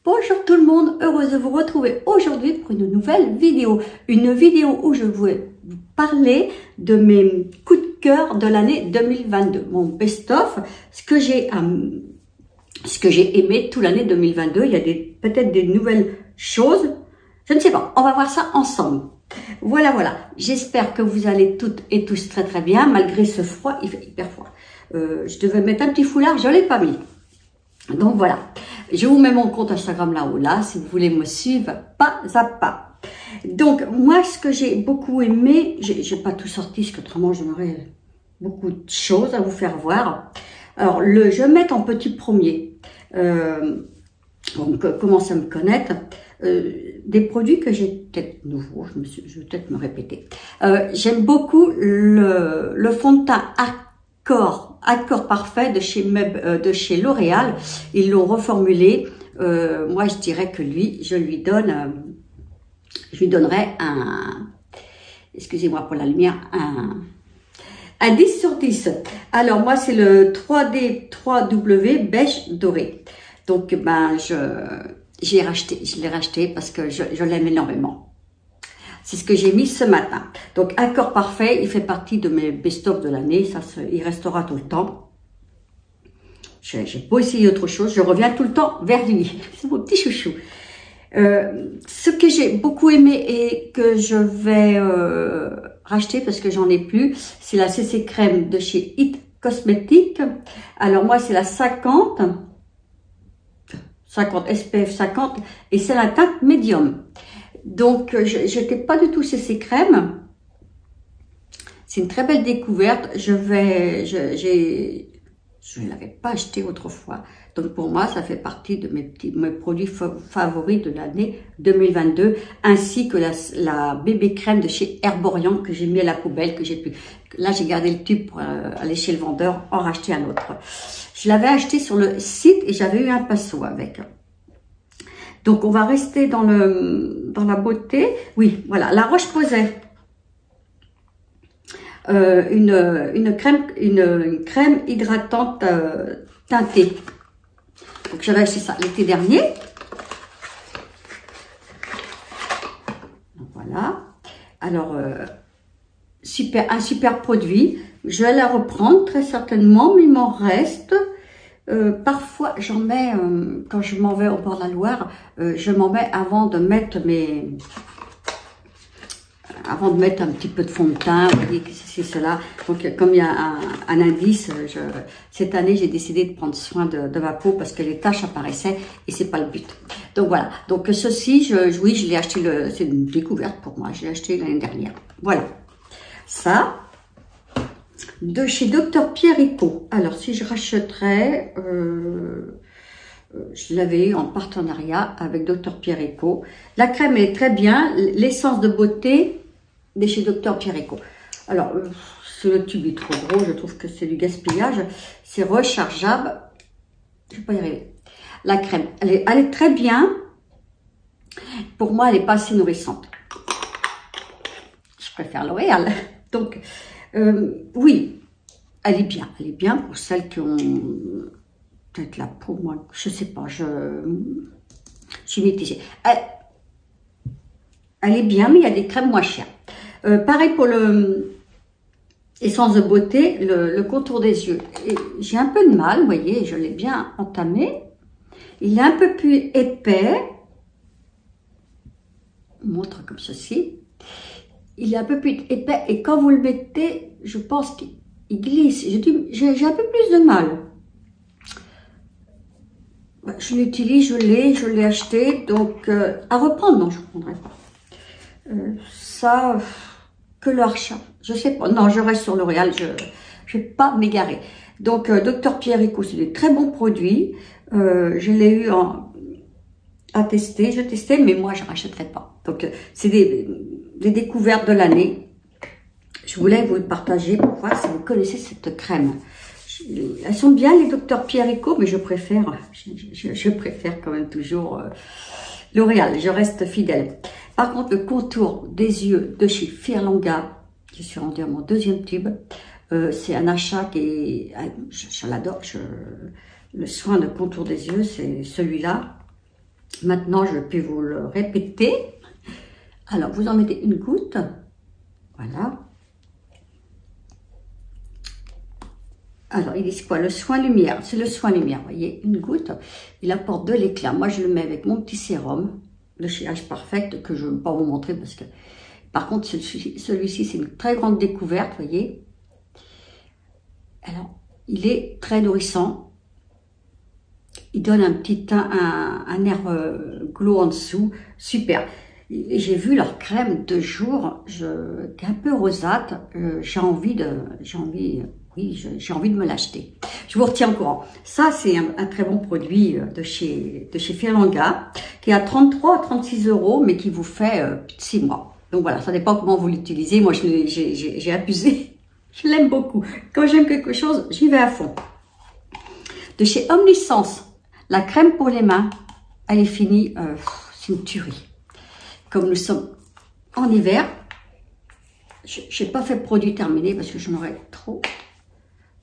Bonjour tout le monde, heureuse de vous retrouver aujourd'hui pour une nouvelle vidéo. Une vidéo où je vais vous parler de mes coups de cœur de l'année 2022. Mon best-of, ce que j'ai aimé tout l'année 2022. Il y a peut-être des nouvelles choses. Je ne sais pas, on va voir ça ensemble. Voilà. J'espère que vous allez toutes et tous très très bien, malgré ce froid. Il fait hyper froid. Je devais mettre un petit foulard, je ne l'ai pas mis. Donc voilà, je vous mets mon compte Instagram là-haut, là, si vous voulez me suivre pas à pas. Donc moi, ce que j'ai beaucoup aimé, j'ai pas tout sorti, parce qu'autrement j'aurais beaucoup de choses à vous faire voir. Alors je vais mettre en petit premier, donc commencez à me connaître, des produits que j'ai peut-être nouveaux, je vais peut-être me répéter. J'aime beaucoup le fond de teint Accord Parfait de chez L'Oréal. Ils l'ont reformulé. Moi, je dirais que je lui donnerais un, excusez-moi pour la lumière, un 10 sur 10. Alors, moi, c'est le 3D 3W beige doré. Donc, ben, je l'ai racheté parce que je l'aime énormément. C'est ce que j'ai mis ce matin. Donc, Accord Parfait, il fait partie de mes best-of de l'année. Il restera tout le temps. J'ai beau essayer autre chose, je reviens tout le temps vers lui. C'est mon petit chouchou. Ce que j'ai beaucoup aimé et que je vais racheter parce que j'en ai plus, c'est la CC Crème de chez It Cosmetics. Alors, moi, c'est la 50 SPF 50 et c'est la teinte médium. Donc, je n'étais pas du tout CC Crème. C'est une très belle découverte. Je ne l'avais pas acheté autrefois. Donc, pour moi, ça fait partie de mes produits favoris de l'année 2022. Ainsi que la bébé crème de chez Herborian que j'ai mis à la poubelle, que j'ai pu. Là, j'ai gardé le tube pour aller chez le vendeur, en racheter un autre. Je l'avais acheté sur le site et j'avais eu un pinceau avec. Donc, on va rester dans la beauté. Oui, voilà, la Roche-Posay. Une crème hydratante teintée. Donc, j'avais acheté ça l'été dernier. Donc, voilà. Alors, un super produit. Je vais la reprendre très certainement, mais il m'en reste. Parfois, j'en mets, quand je m'en vais au bord de la Loire, je m'en mets avant de mettre un petit peu de fond de teint, vous voyez que c'est cela. Donc, comme il y a un indice, cette année, j'ai décidé de prendre soin de ma peau parce que les taches apparaissaient et c'est pas le but. Donc, voilà. Donc, ceci, oui, je l'ai acheté, c'est une découverte pour moi. Je l'ai acheté l'année dernière. Voilà. Ça, de chez Dr Pierre-Eco. Alors, si je rachèterais, je l'avais eu en partenariat avec Dr Pierre-Eco. La crème est très bien. L'essence de beauté de chez Dr Pierre-Eco. Alors, le tube est trop gros. Je trouve que c'est du gaspillage. C'est rechargeable. Je ne vais pas y arriver. La crème, elle est très bien. Pour moi, elle n'est pas assez nourrissante. Je préfère L'Oréal. Donc, oui, elle est bien. Elle est bien pour celles qui ont peut-être la peau, moi, je sais pas, je suis mitigée. Elle est bien, mais il y a des crèmes moins chères. Pareil pour l'essence de beauté, le contour des yeux. J'ai un peu de mal, vous voyez, je l'ai bien entamé. Il est un peu plus épais. Je montre comme ceci. Il est un peu plus épais et quand vous le mettez, je pense qu'il glisse. J'ai un peu plus de mal. Je l'utilise, je l'ai acheté. Donc, à reprendre, non, je ne reprendrai pas. Ça, que le rachat. Je sais pas. Non, je reste sur L'Oréal. Je ne vais pas m'égarer. Donc, Dr Pierre-Eco, c'est des très bons produits. Je l'ai eu à tester. Je testais, mais moi, je ne rachèterai pas. Donc, c'est des découvertes de l'année. Je voulais vous le partager pour voir si vous connaissez cette crème. Elles sont bien les Dr Pierre-Eco, mais je préfère quand même toujours L'Oréal. Je reste fidèle. Par contre, le contour des yeux de chez Firlanga, je suis rendue à mon deuxième tube. C'est un achat qui est, je l'adore. Le soin de contour des yeux, c'est celui-là. Maintenant, je peux vous le répéter. Alors, vous en mettez une goutte. Voilà. Alors, il dit quoi? Le soin lumière. C'est le soin lumière, vous voyez, une goutte. Il apporte de l'éclat. Moi, je le mets avec mon petit sérum de chez Age Perfect que je ne vais pas vous montrer parce que... Par contre, celui-ci, c'est une très grande découverte, vous voyez. Alors, il est très nourrissant. Il donne un petit teint, un air glow en dessous. Super. J'ai vu leur crème de jour, qui est un peu rosâtre. J'ai envie de me l'acheter. Je vous retiens au courant. Ça, c'est un très bon produit de chez Filanga, qui est à 33 à 36 €, mais qui vous fait 6 mois. Donc voilà, ça dépend comment vous l'utilisez. Moi, j'ai abusé. Je l'aime beaucoup. Quand j'aime quelque chose, j'y vais à fond. De chez Omniscience, la crème pour les mains, elle est finie. C'est une tuerie. Comme nous sommes en hiver, je n'ai pas fait produit terminé parce que j'en aurais trop.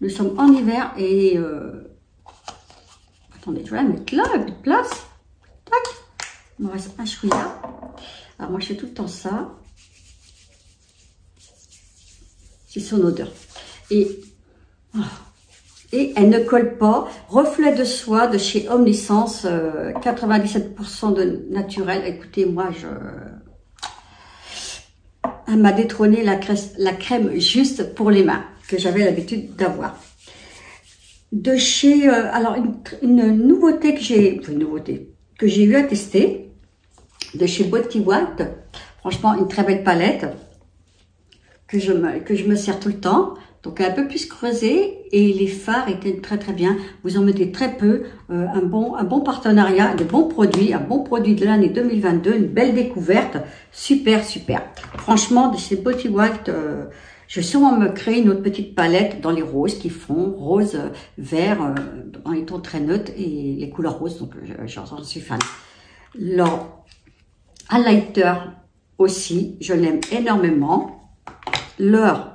Nous sommes en hiver et... attendez, je vais la mettre là, un peu de place. Tac. Il me reste un chouïa. Alors moi, je fais tout le temps ça. C'est son odeur. Et elle ne colle pas. Reflet de soie de chez Omniscience, 97% de naturel. Écoutez, moi, elle m'a détrôné la crème juste pour les mains, que j'avais l'habitude d'avoir. De chez... alors, une nouveauté que j'ai... Enfin, une nouveauté que j'ai eu à tester. De chez Body White. Franchement, une très belle palette. Que je me sers tout le temps. Donc un peu plus creusé et les fards étaient très très bien. Vous en mettez très peu. Un bon partenariat, de bons produits, un bon produit de l'année 2022, une belle découverte. Super, super. Franchement, de chez Body White, je vais sûrement me créer une autre petite palette dans les roses qui font rose, vert, dans les tons très neutres et les couleurs roses. Donc j'en suis fan. Leur highlighter aussi, je l'aime énormément. Leur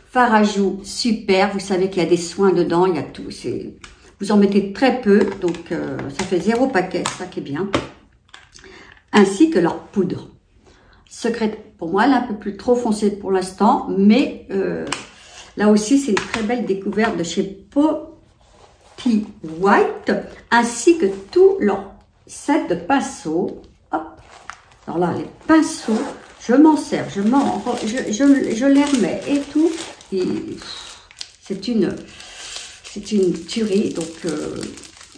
fard à joues, super. Vous savez qu'il y a des soins dedans, il y a tout. Vous en mettez très peu, donc ça fait 0 paquet, ça qui est bien. Ainsi que leur poudre. Secret, pour moi, elle est un peu plus trop foncée pour l'instant, mais là aussi, c'est une très belle découverte de chez Body White, ainsi que tout leur set de pinceaux. Hop. Alors là, les pinceaux, je m'en sers, je les remets et tout. C'est une tuerie. Donc,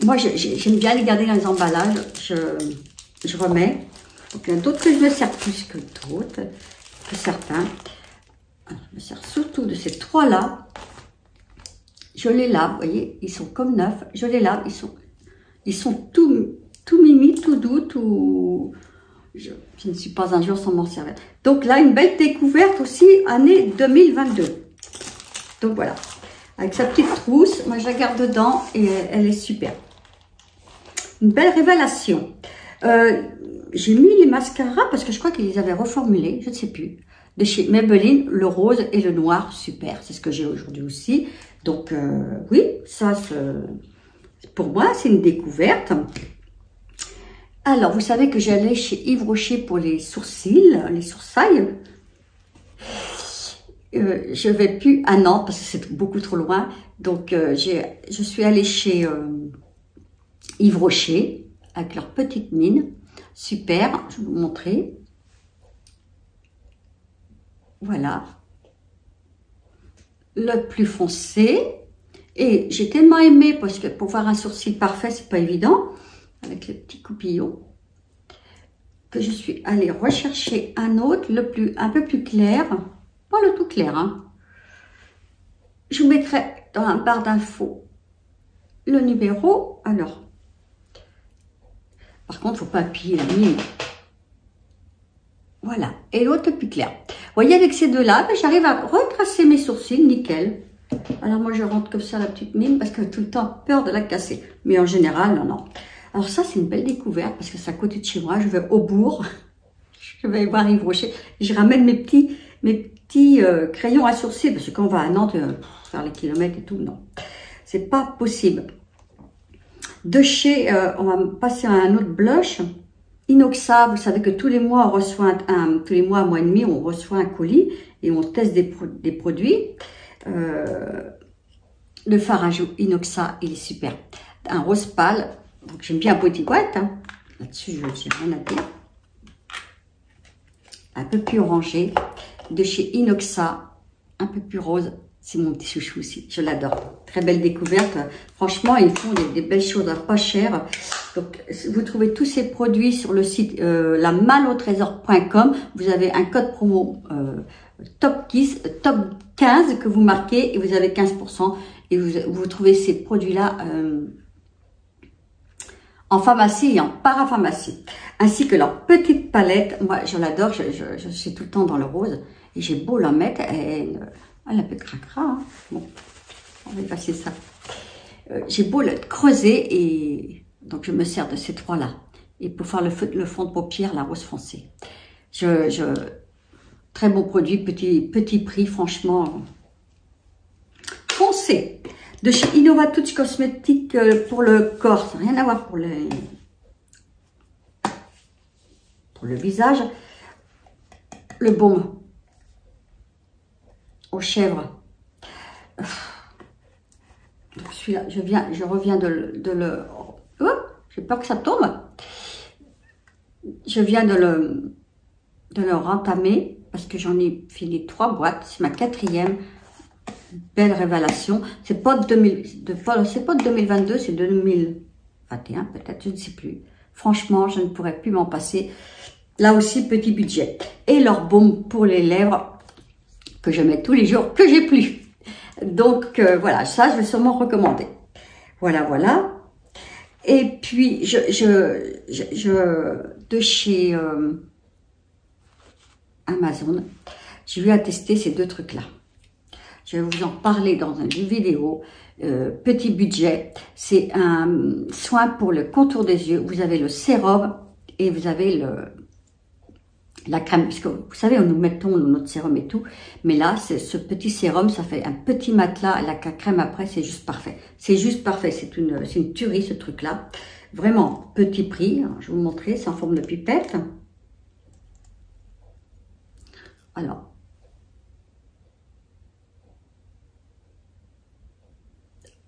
moi, j'aime bien les garder dans les emballages. Je remets. Donc, il y en a d'autres que je me sers plus que d'autres, que certains. Alors, je me sers surtout de ces trois-là. Je les lave, vous voyez, ils sont comme neufs. Je les lave, ils sont tout mimi, tout doux, tout... Je ne suis pas un jour sans m'en servir. Donc là, une belle découverte aussi, année 2022. Donc voilà, avec sa petite trousse, moi je la garde dedans et elle est super. Une belle révélation. J'ai mis les mascaras parce que je crois qu'ils les avaient reformulés, je ne sais plus. De chez Maybelline, le rose et le noir, super. C'est ce que j'ai aujourd'hui aussi. Donc oui, ça, pour moi, c'est une découverte. Alors, vous savez que j'allais chez Yves Rocher pour les sourcils, les sourcils. Je vais plus à Nantes parce que c'est beaucoup trop loin. Donc, je suis allée chez Yves Rocher avec leur petite mine. Super, je vais vous montrer. Voilà. Le plus foncé. Et j'ai tellement aimé parce que pour voir un sourcil parfait, c'est pas évident. Avec les petits coupillons. Que je suis allée rechercher un autre, un peu plus clair. Pas le tout clair, hein. Je vous mettrai dans la barre d'infos le numéro. Alors, par contre, il ne faut pas appuyer la mine. Voilà. Et l'autre plus clair. Vous voyez, avec ces deux-là, j'arrive à retracer mes sourcils, nickel. Alors, moi, je rentre comme ça la petite mine parce que tout le temps peur de la casser. Mais en général, non, non. Alors ça, c'est une belle découverte parce que c'est à côté de chez moi. Je vais au bourg. Je vais voir Yves Rocher. Je ramène mes petits crayons à sourcils parce que quand on va à Nantes, faire les kilomètres et tout, non. C'est pas possible. De chez, on va passer à un autre blush. Inoxa, vous savez que tous les mois, on reçoit tous les mois, un mois et demi, on reçoit un colis et on teste des produits. Le fard à joues Inoxa, il est super. Un rose pâle, donc j'aime bien Body White, hein. Là-dessus, je n'ai rien à dire. Un peu plus orangé, de chez Inoxa, un peu plus rose. C'est mon petit chouchou aussi, je l'adore. Très belle découverte. Franchement, ils font des belles choses à pas cher. Donc, vous trouvez tous ces produits sur le site lamalautrésor.com. Vous avez un code promo top 15 que vous marquez et vous avez 15%. Et vous trouvez ces produits-là en pharmacie et en parapharmacie. Ainsi que leur petite palette. Moi, je l'adore. Je suis tout le temps dans le rose. Et j'ai beau la mettre. Elle a un peu cracra, hein. Bon, on va effacer ça. J'ai beau le creuser et donc je me sers de ces trois-là. Et pour faire le fond de paupières, la rose foncée. Très bon produit, petit prix, franchement. Foncé. De chez Innova Touch Cosmétique pour le corps. Ça n'a rien à voir pour le visage. Le baume aux chèvres. Donc celui-là, je reviens de le... Oh, j'ai peur que ça tombe. Je viens de le rentamer parce que j'en ai fini 3 boîtes. C'est ma 4e. Belle révélation. C'est pas de 2022, c'est 2021 peut-être, je ne sais plus. Franchement, je ne pourrais plus m'en passer. Là aussi, petit budget. Et leur baume pour les lèvres que je mets tous les jours, que j'ai plus. Donc, voilà, ça, je vais sûrement recommander. Voilà, voilà. Et puis, de chez Amazon, j'ai eu à tester ces 2 trucs-là. Je vais vous en parler dans une vidéo. Petit budget, c'est un soin pour le contour des yeux. Vous avez le sérum et vous avez la crème, parce que vous savez, nous mettons notre sérum et tout, mais là, ce petit sérum, ça fait un petit matelas, la crème après, c'est juste parfait. C'est juste parfait, c'est une tuerie ce truc-là. Vraiment, petit prix, alors, je vais vous montrer, c'est en forme de pipette. Alors,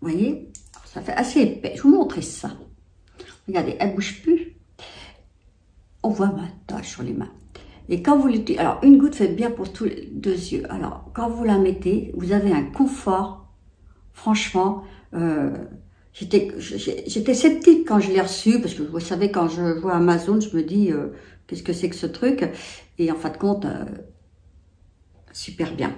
vous voyez, ça fait assez épais, je vais vous montrer ça. Regardez, elle ne bouge plus. On voit ma tache sur les mains. Et quand vous l'utilisez, alors une goutte fait bien pour tous les 2 yeux. Alors quand vous la mettez, vous avez un confort. Franchement, j'étais sceptique quand je l'ai reçu parce que vous savez, quand je vois Amazon, je me dis qu'est-ce que c'est que ce truc. Et en fin de compte, super bien.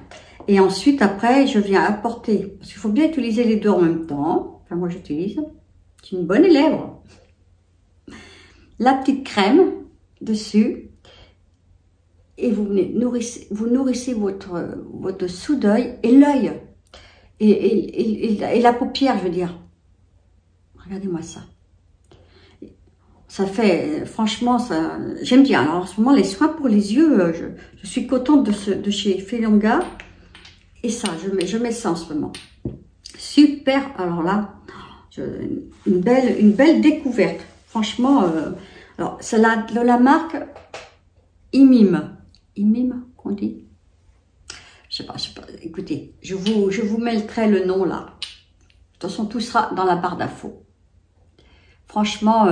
Et ensuite après, je viens apporter parce qu'il faut bien utiliser les 2 en même temps. Enfin moi j'utilise. C'est une bonne élève. La petite crème dessus. Et vous nourrissez votre sous-d'œil et l'œil. Et la paupière, je veux dire. Regardez-moi ça. Ça fait, franchement, j'aime bien. Alors, en ce moment, les soins pour les yeux, je suis contente de chez Felonga. Et ça, je mets ça en ce moment. Super. Alors là, une belle découverte. Franchement, alors, c'est de la marque Imim. Imim, qu'on dit? Je sais pas. Écoutez, je vous mettrai le nom là. De toute façon, tout sera dans la barre d'infos. Franchement,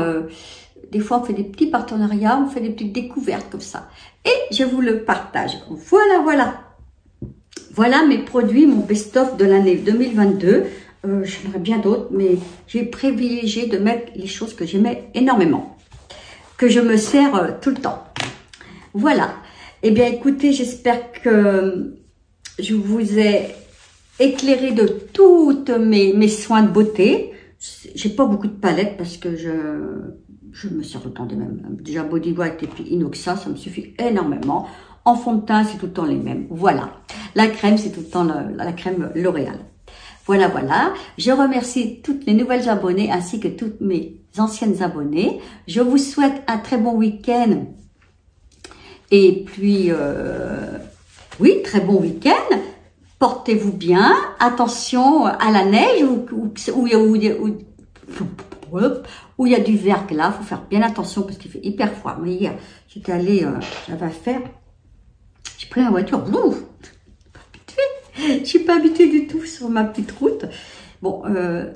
des fois, on fait des petits partenariats, on fait des petites découvertes comme ça. Et je vous le partage. Voilà, voilà. Voilà mes produits, mon best-of de l'année 2022. J'en aurais bien d'autres, mais j'ai privilégié de mettre les choses que j'aimais énormément. Que je me sers tout le temps. Voilà. Eh bien, écoutez, j'espère que je vous ai éclairé de toutes mes soins de beauté. J'ai pas beaucoup de palettes parce que je me sers tout le temps des mêmes. Déjà Body White et puis Inoxa, ça me suffit énormément. En fond de teint, c'est tout le temps les mêmes. Voilà. La crème, c'est tout le temps la crème L'Oréal. Voilà, voilà. Je remercie toutes les nouvelles abonnées ainsi que toutes mes anciennes abonnées. Je vous souhaite un très bon week-end. Et puis, oui, très bon week-end. Portez-vous bien. Attention à la neige où il y a du verglas. Il faut faire bien attention parce qu'il fait hyper froid. Mais hier, j'étais allée, j'avais à faire, j'ai pris la voiture, je suis pas habituée du tout sur ma petite route. Bon,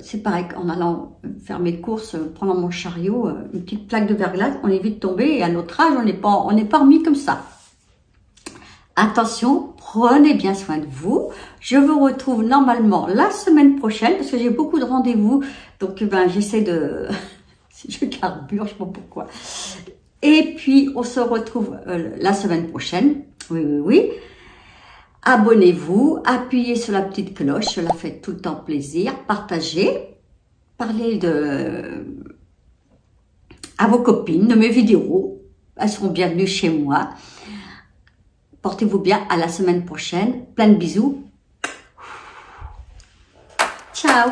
c'est pareil, en allant faire mes courses, prendre mon chariot, une petite plaque de verglas, on est vite tombé, et à notre âge, on n'est pas remis comme ça. Attention, prenez bien soin de vous. Je vous retrouve normalement la semaine prochaine, parce que j'ai beaucoup de rendez-vous, donc ben j'essaie de... je carbure, je sais pas pourquoi. Et puis, on se retrouve la semaine prochaine, oui. Abonnez-vous, appuyez sur la petite cloche, cela fait tout le temps plaisir. Partagez, parlez à vos copines de mes vidéos. Elles seront bienvenues chez moi. Portez-vous bien, à la semaine prochaine. Plein de bisous. Ciao.